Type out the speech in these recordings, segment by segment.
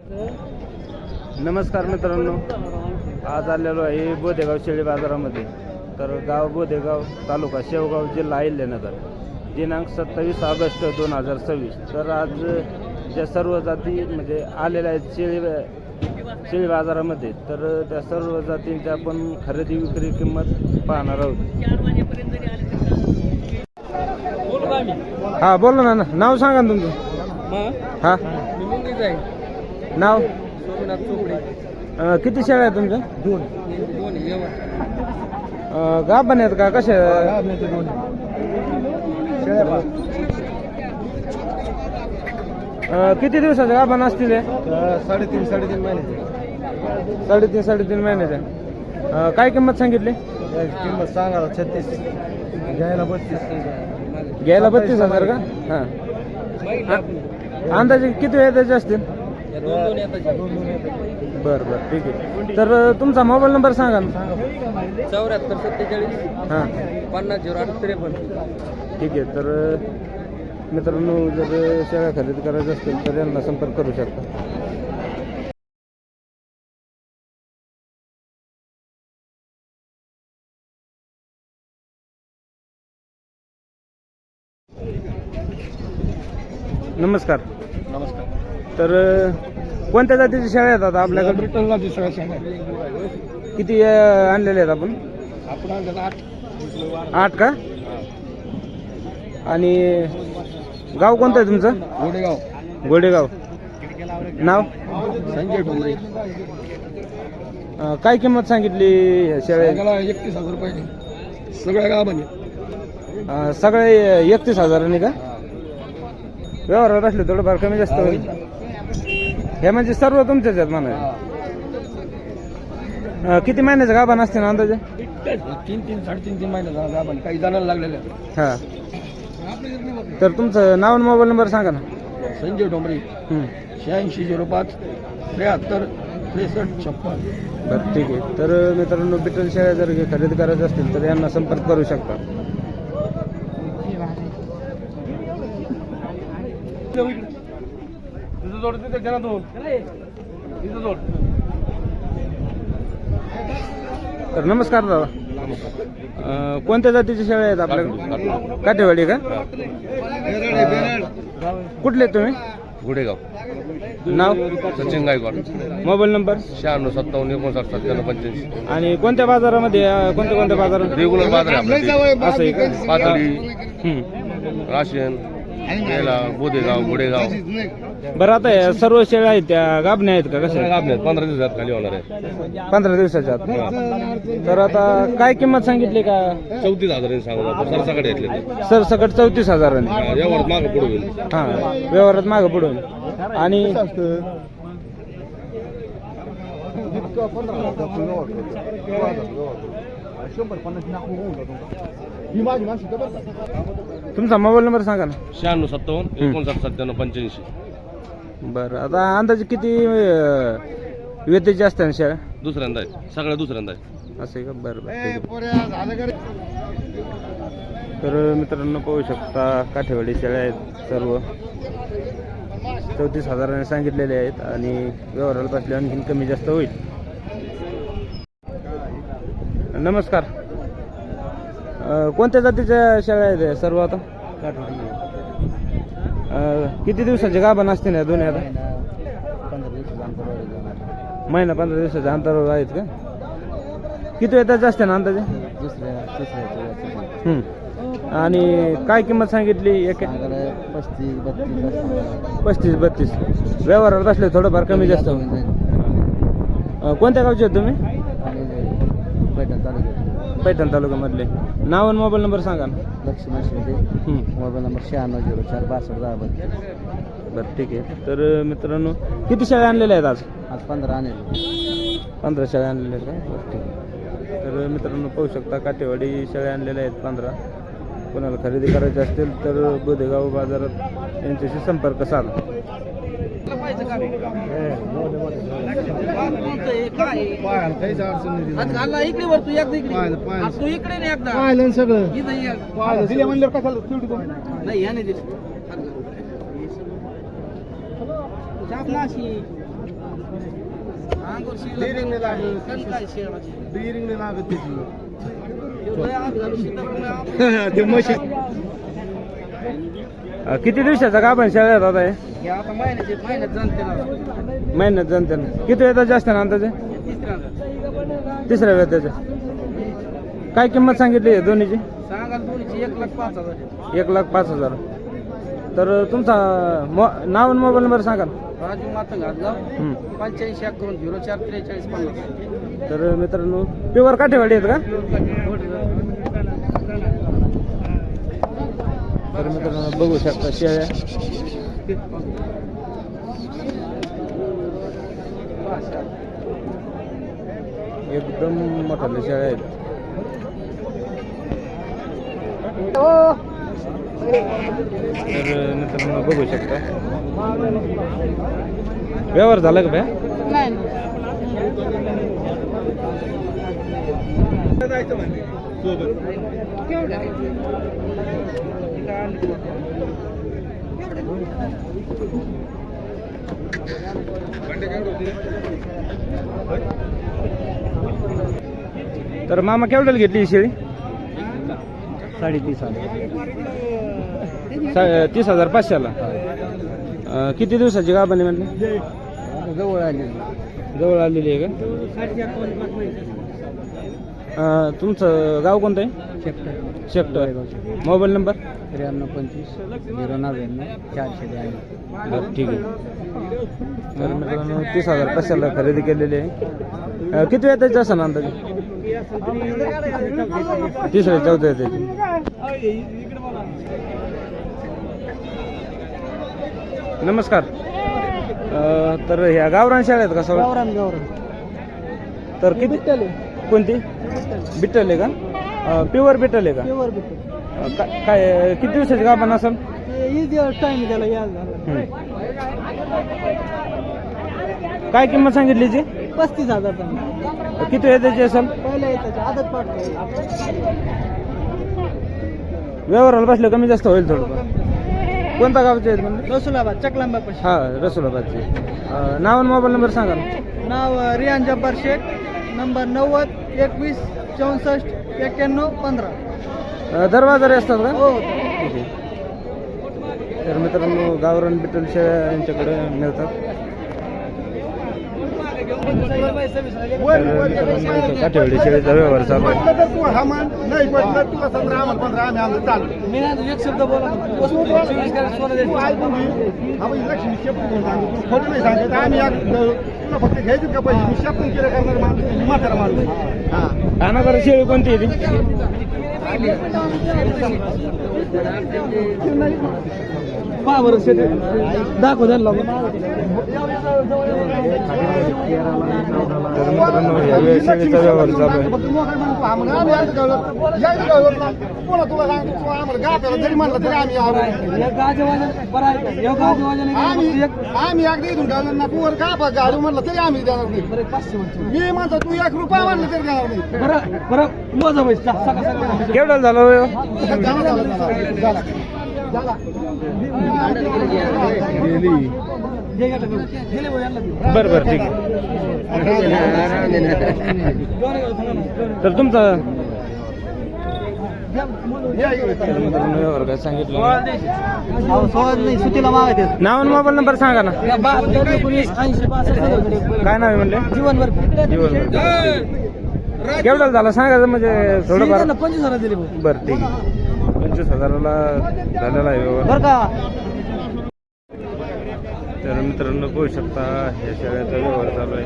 नमस्कार मित्रांनो, आज आलेलो आहे बोधेगाव शेळी बाजारामध्ये. तर गाव बोधेगाव, तालुका शेवगाव, जिल्हा अहिल्यानगर. दिनांक 27 ऑगस्ट 2026. तर आज ज्या सर्व जाती म्हणजे आलेल्या आहेत शेळी बाजारामध्ये, तर त्या सर्व जातींची आपण खरेदी विक्री किंमत पाहणार आहोत. हा बोला ना, नाव सांगा ना तुमचं. हा नाव किती शेळ्या आहेत तुमच्या? दोन गाभण आहेत का कशा? किती दिवसाचे गाभण असतील? साडेतीन महिन्याचे. साडेतीन महिन्याच्या. काय किंमत सांगितली? किंमत सांगा 36, घ्यायला 32. घ्यायला 32,000 का? हां. अंदाजे किती वेळ त्याचे असतील? बरं ठीक आहे. तर तुमचा मोबाईल नंबर सांगा ना. 74 47 हां 50 08 ठीक आहे. तर मित्रांनो, जर शेळ्या खरेदी करायच्या असतील तर यांना संपर्क करू शकता. नमस्कार. तर कोणत्या जातीच्या शेळ्या आहेत आता आपल्याकडे? ब्रिटनला दुसऱ्या शेळ्या किती आणलेले आहेत आपण? आपण 8 का? आणि गाव कोणतं आहे तुमचं? गोडेगाव. नाव? संजय डोंगरे. काय किंमत सांगितली ह्या शेळ्या? 31,000 रुपये सगळ्या गावाने. सगळे 31,000 का? व्यवहारात असले थोडंफार कमी जास्त होईल. हे म्हणजे सर्व तुमच्याच आहेत म्हणा. किती महिन्याचं गाभण असते ना अंदाजे? 3 साडेतीन महिन्याचा गाभण. काही जणांना लागलेलं. हां. तर तुमचं नाव आणि मोबाईल नंबर सांगा ना. संजय डोंगरे. 8605 73 63 56. बरं ठीक आहे. तर मित्रांनो, बिटल शेळ्या जर खरेदी करायच्या असतील तर यांना संपर्क करू शकता. तर नमस्कार दादा. कोणत्या जातीच्या शेळ्या आहेत आपल्याकडे? काठेवाडी का? कुठले तुम्ही? गुडेगाव. नाव? सचिन गायकवाड. Mobile number? 96 57 59 97 85. आणि कोणत्या बाजारामध्ये कोणत्या बाजारात? रेग्युलर बाजार आहे आपल्या. असं आहे का? पातळी, राशन, बेला, बोधेगाव, गुडेगाव. बरं, आता या सर्व शेळ्या आहेत त्या गाभण्या आहेत का? कशा? 15 दिवसात खाली होणार आहे. 15 दिवसाच्या आत. तर आता काय किंमत सांगितली का? 34,000 सांगू आपण. सरसकडे घेतले सरसकट 34,000. यावर मागं पुढे होईल. हां, व्यवहारात मागं पुढून. आणि तुमचा मोबाईल नंबर सांगा ना. 96 57 59 97 85. बरं, आता अंदाजे किती व्यतेचे असतात ना शेळ्या? दुसऱ्यांदा आहे, सगळ्या दुसऱ्यांदा आहे. असं आहे का? बरं तर मित्रांनो, पाहू शकता काठेवाडी शेळ्या आहेत सर्व. 34,000 सांगितलेले आहेत आणि व्यवहाराला बसले आणखीन कमी जास्त होईल. नमस्कार. कोणत्या जातीच्या शेळ्या आहेत सर्व आता? किती दिवसाचे गाभण असते ना दोन्ही आता? 15 दिवसाच्या अंतरावर आहेत का? किती वेताचे असते ना अंदाजे? आणि काय किंमत सांगितली? 35-32. व्यवहारात बसले थोडंफार कमी जास्त होईल. कोणत्या गावचे आहेत तुम्ही? पैठण तालुक्यामधले. नाव आणि मोबाईल नंबर सांगा ना. लक्ष्मण शिंदे. Mobile number 9604 62 62. बरं ठीक आहे. तर मित्रांनो, किती शेळ्या आणलेल्या आहेत आज 15 आणले. 15 शेळ्या आणलेल्या आहेत का? बरं ठीक आहे. तर मित्रांनो, पाहू शकता काठेवाडी शेळ्या आणलेल्या आहेत 15. कोणाला खरेदी करायची असतील तर बोधेगाव बाजारात यांच्याशी संपर्क साधा. ते म्हशी किती दिवसाचा गाभण शेळ्या दादा आहे? आता महिन्यात जाणते महिन्यात जणते ना. किती येतात जास्त ना अंदाजे? तिसऱ्या वेळेच्या. काय किंमत सांगितली आहे दोन्हीची? सांगाल दोन्हीची 1,05,000. 1,05,000. तर तुमचा नाव आणि मोबाईल नंबर सांगा ना. राजू मातंग गाव 85 तर मित्रांनो प्युअर काठेवाडी आहेत का? तर मित्रांनो बघू शकता शेळ्या एकदम मोठ्या शेळ्या आहेत. तर मित्रांनो बघू शकता व्यवहार झाला का भ्या? तर मामा केवढ्याला घेतली ही शेळी? 30,500ला. किती दिवसाची गाभण आहे म्हटले? जवळ आलेली आहे का? तुमचं गाव कोणतं आहे? शेक्टर. Mobile number? 9325 ठीक आहे. तर मित्रांनो 30,500ला खरेदी केलेली आहे. किती वेळ त्याची असं ना अंदाजे? तिसऱ्या चौथ्या त्याची. नमस्कार. तर ह्या गावरान शाळा आहेत का सगळं? तर किती? कोणती? बिट्टल आहे का? प्युअर बिट्टल आहे का? काय किती दिवसाची गाभण असेल? काय किंमत सांगितली जी? 35,000. किती वेळ त्याची असेल? आदत पाडतो. व्यवहाराला बसलं कमी जास्त होईल थोडं. कोणता गावचे आहेत म्हणजे? रसुलाबाद चकलांबापाशी. हा रसुलाबादचे. नाव आणि मोबाईल नंबर सांगा ना. नाव रियान जब्बार शेख. नंबर 90 21 64 91 15. दरवाजारी असतात का? हो. ठीक आहे. तर मित्रांनो गावरान बिटल शेळ्या यांच्याकडे मिळतात. काठेवाडी शेळीचा व्यवहार चालू आहे. एक शब्द बोला. फक्त घ्यायचं का पैसे? मी शब्द केलं करणार माणूस म्हातारा माणूस. आणा बरं शेळी कोणती आहे ती? दाखव त्यांना. तर मित्रांनो या शेळीचा व्यवहार चालू आहे. जरी म्हणलं तरी आम्ही अगदी इथून ठेवलं ना पुवर का गाडू म्हणलं तरी आम्ही देणार नाही. मी म्हणतो तू 1 रुपया म्हणलं तरी देणार नाही. केवढा झाला हो? बरं बरं ठीक आहे. तर तुमचा व्यवहार काय सांगितलं? सुटीला मागायचे. नाव आणि मोबाईल नंबर सांगा ना. 72 80 62. काय नाव आहे म्हणले? जीवनभर. केवढा झाला सांगायचं म्हणजे थोडंफार. 25,000 दिले बरं ठीक आहे. 25,000ला झालेला आहे व्यवहार. बरं का? तर मित्रांनो पाहू शकता या शेळ्याचा व्यवहार चालू आहे.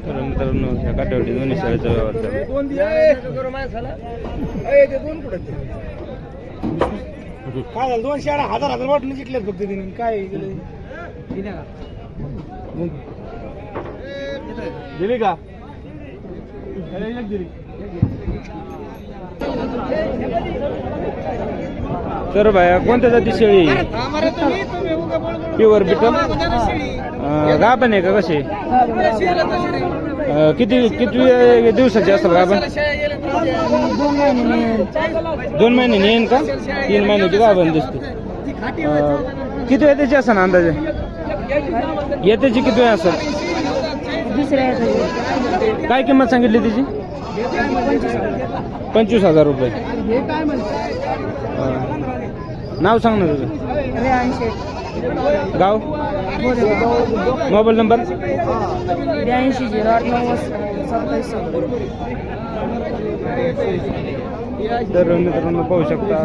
तर मित्रांनो ह्या काठेवाडी दोन्ही शेळ्याचा व्यवहार चालू आहे. काय झालं? 2 शेळ्या 1,000 वाटून जिंकल्यात फक्त तिने. काय दिली का? तर भाया कोणत्या जाती शेळी? प्युअर बिटल गाभण आहे का कसे किती किती दिवसाची असेल गाभण 2 महिने येईन का 3 महिन्याची गाभण दिसते किती वेळ त्याची असेल अंदाजे येत्याची किती वेळ असेल काय किंमत सांगितली त्याची 25,000 रुपये नाव सांग ना तुझं गाव मोबाईल नंबर 820897 तर मित्रांनो पाहू शकता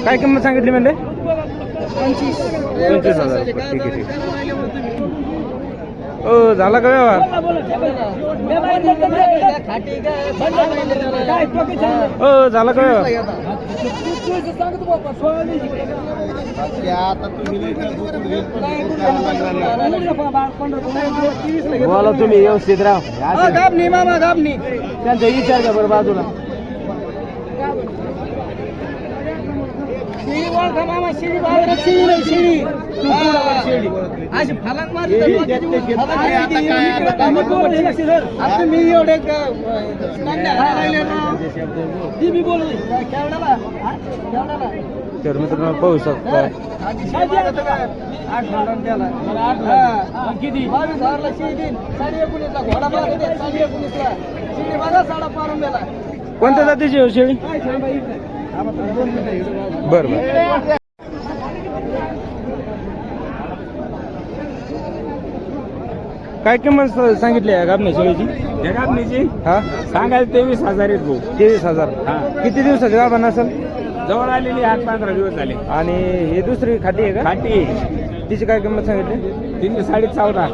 काय किंमत सांगितली म्हणजे 25,000 रुपये ठीक आहे ठीक ओ झाला का व्यवहार ओ झाला का व्यवहार बोला तुम्ही व्यवस्थित राहा मामा गाबनी त्यांचा विचार घ्या बरं बाजूला अशी फलक मारली मी एवढे तर मित्रांनो पाहू शकता किती 22,000ला शिडी दिन 19.5ला घोडा मारून दे 19.5ला शिडी बघा साडा पारून गेला कोणत्या जातीची हो शेळी बरं बरं काय किंमत सांगितली आहे गाभणी शेळीची हा सांगायला 23,000 आहेत भाऊ 23,000 किती दिवसाची गाभण असेल जवळ आलेली 8-15 दिवस झाले आणि ही दुसरी खाटी आहे का खाटी तिची काय किंमत सांगितली 14.5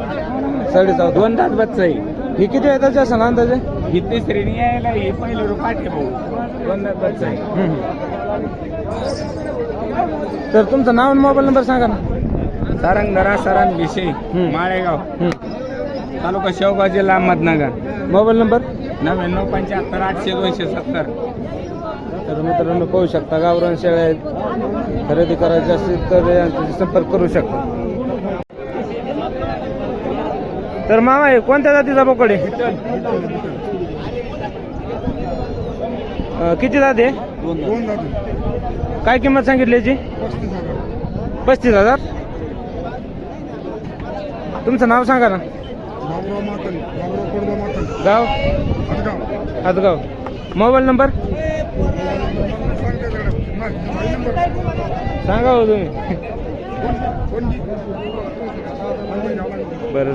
14.5 2 दात बच्चा आहे ही किती आहे त्याची असेल अंदाजे ही तिसरी यायला हे पहिले रुपाटे भाऊ 2 दात बच्चा आहे तर तुमचं नाव आणि मोबाईल नंबर सांगा ना सारंगधरा विषय माळेगाव तालुका शेवगाव जिल्हा अहमदनगर मोबाईल नंबर 9975 तर मित्रांनो पाहू शकता गावरान शेळ्या आहेत खरेदी करायची असेल तर यांच्याशी संपर्क करू शकता तर मामा आहे कोणत्या जातीचा बोकड आहे किती जात आहे काय किंमत सांगितली याची 35,000 तुमचं नाव सांगा ना गाव हातगाव मोबाईल नंबर सांगा हो तुम्ही बरं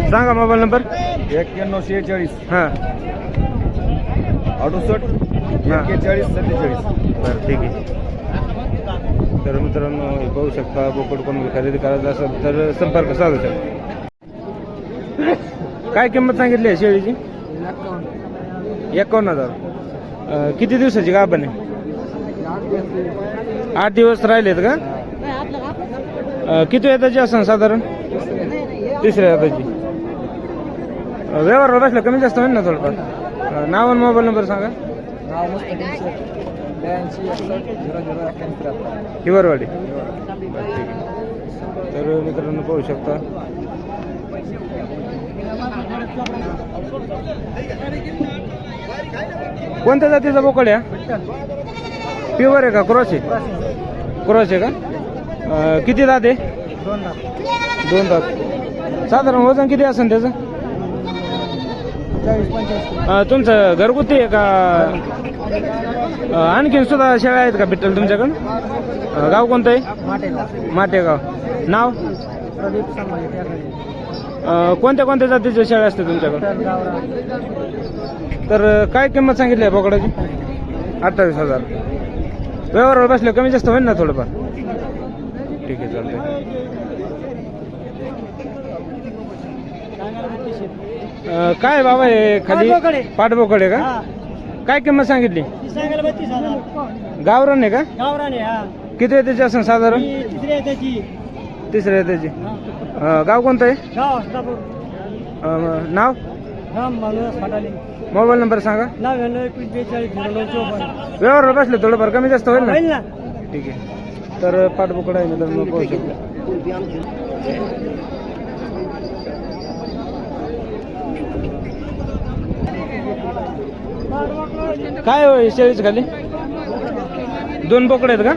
सांगा मोबाईल नंबर 9146 हां 68 41 47 बरं ठीक आहे तर मित्रांनो हे पाहू शकता बोकड कोण खरेदी करायचं असेल तर संपर्क साधू शकता काय किंमत सांगितली आहे शेळीची 51,000 किती दिवसाची गाभण आहे 8 दिवस राहिलेत का किती येताची असेल साधारण तिसऱ्या येताची व्यवहार बसला कमी जास्त होईल ना थोडंफार नाव आणि मोबाईल नंबर सांगा हिवरवाडी तर मित्रांनो पाहू शकता कोणत्या जातीचा बोकड आहे प्युअर आहे का क्रॉस आहे क्रॉस आहे का किती दात आहे 2 दात साधारण वजन किती असेल त्याचं 40-45 तुमचं घरगुती आहे का आणखीन सुद्धा शेळ्या आहेत का बिट्टल तुमच्याकडं गाव कोणतं आहे माटेगाव नाव कोणत्या कोणत्या जातीच्या शेळ्या असते तुमच्याकडं तर काय किंमत सांगितली आहे बोकडाची 28,000 व्यवहारावर बसले कमी जास्त होईल ना थोडंफार ठीक आहे चालतंय काय बाबा हे खाली पाठबोकड आहे का काय किंमत सांगितली गावरान आहे का किती आहे त्याची असं साधारण तिसऱ्या त्याची गाव कोणतं आहे नाव मोबाईल नंबर सांगा व्यवहार बसले थोडंफार कमी जास्त होईल ना ठीक आहे. तर पाठबोकड आहे मित्रांनो, पाहू शकतो. काय होय शेळीच खाली 2 बोकडे आहेत का?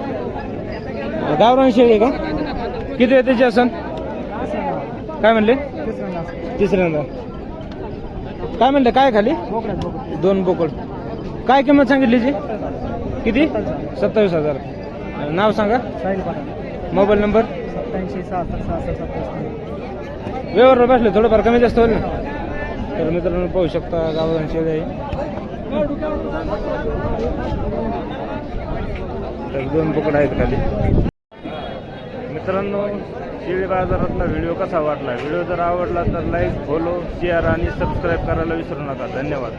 गावरान शेळी आहे का? किती आहे त्याची असं? काय म्हणले? तिसऱ्यांदा. काय म्हणले काय खाली? 2 बोकड. काय किंमत सांगितली जी? किती? 27,000. नाव सांगा. Mobile number. 87 व्यवहार बसले थोडंफार कमी जास्त होईल ना. तर मित्रांनो पाहू शकता गावरान शेळी आहे. तर 2 बोकड आहेत खाली. मित्रांनो शेळी बाजारातला व्हिडिओ कसा वाटला? व्हिडिओ जर आवडला तर लाईक, फॉलो, शेअर आणि सबस्क्राईब करायला विसरू नका. धन्यवाद.